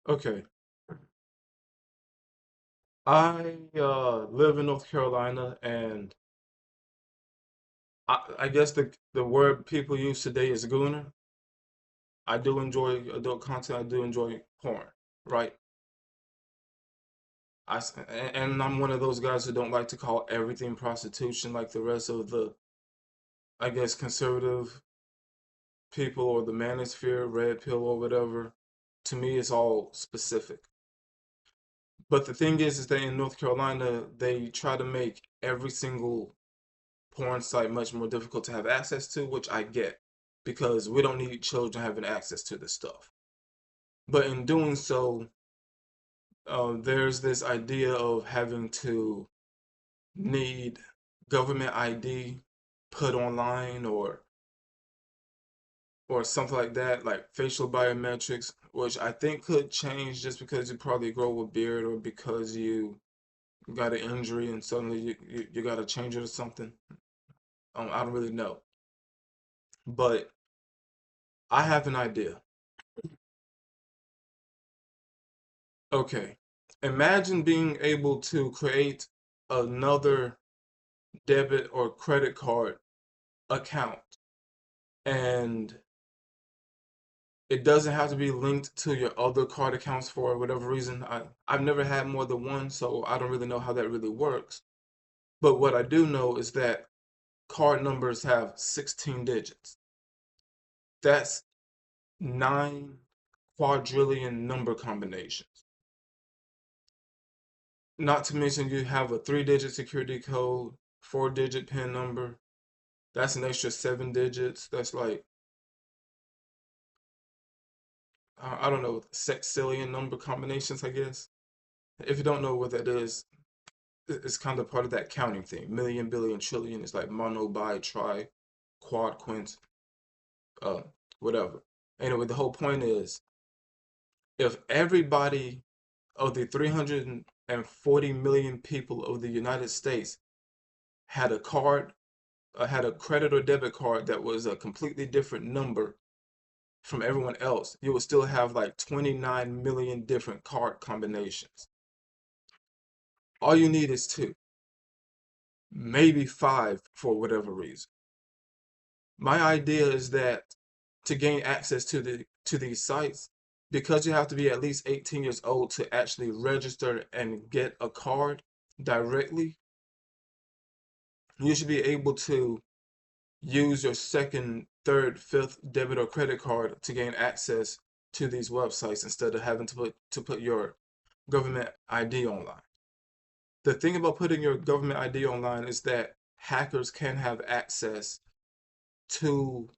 Okay. I live in North Carolina, and I guess the word people use today is gooner. I do enjoy adult content. I do enjoy porn, right? And I'm one of those guys who don't like to call everything prostitution like the rest of the, I guess, conservative people or the manosphere, red pill or whatever. To me, it's all specific. But the thing is that in North Carolina, they try to make every single porn site much more difficult to have access to, which I get because we don't need children having access to this stuff. But in doing so, there's this idea of having to need government ID put online or something like that, like facial biometrics, which I think could change just because you probably grow a beard or because you got an injury and suddenly you got to change it or something. I don't really know. But I have an idea. Okay. Imagine being able to create another debit or credit card account, and it doesn't have to be linked to your other card accounts for whatever reason. I've never had more than one, so I don't really know how that really works. But what I do know is that card numbers have 16 digits. That's 9 quadrillion number combinations. Not to mention you have a 3-digit security code, 4-digit PIN number. That's an extra 7 digits. That's like, I don't know, sextillion number combinations, I guess. If you don't know what that is, it's kind of part of that counting thing. Million, billion, trillion is like mono, bi, tri, quad, quint, uh, whatever. Anyway, the whole point is if everybody of the 340 million people of the United States had a card, had a credit or debit card that was a completely different number from everyone else, you would still have like 29 million different card combinations. All you need is two, maybe five for whatever reason. My idea is that to gain access to these sites, because you have to be at least 18 years old to actually register and get a card directly, you should be able to use your second, third, fifth debit or credit card to gain access to these websites instead of having to put your government ID online. The thing about putting your government ID online is that hackers can have access to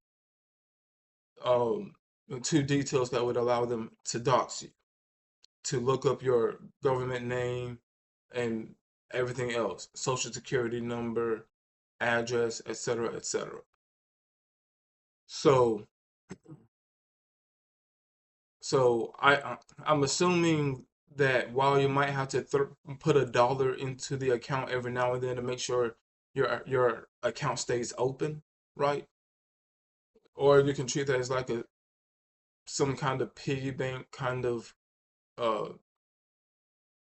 um to details that would allow them to dox you, to look up your government name and everything else, social security number, address, etc., etc. So I'm assuming that while you might have to put $1 into the account every now and then to make sure your account stays open, right? Or you can treat that as like some kind of piggy bank kind of uh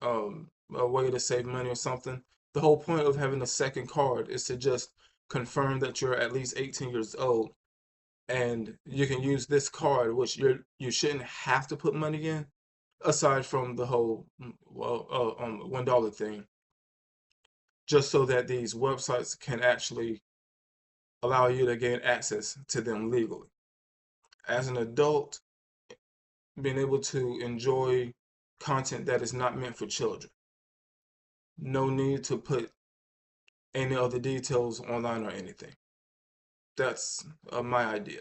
a way to save money or something. The whole point of having a second card is to just confirm that you're at least 18 years old, and you can use this card, which you shouldn't have to put money in, aside from the whole $1 thing, just so that these websites can actually allow you to gain access to them legally. As an adult, being able to enjoy content that is not meant for children. No need to put any other details online or anything. That's my idea.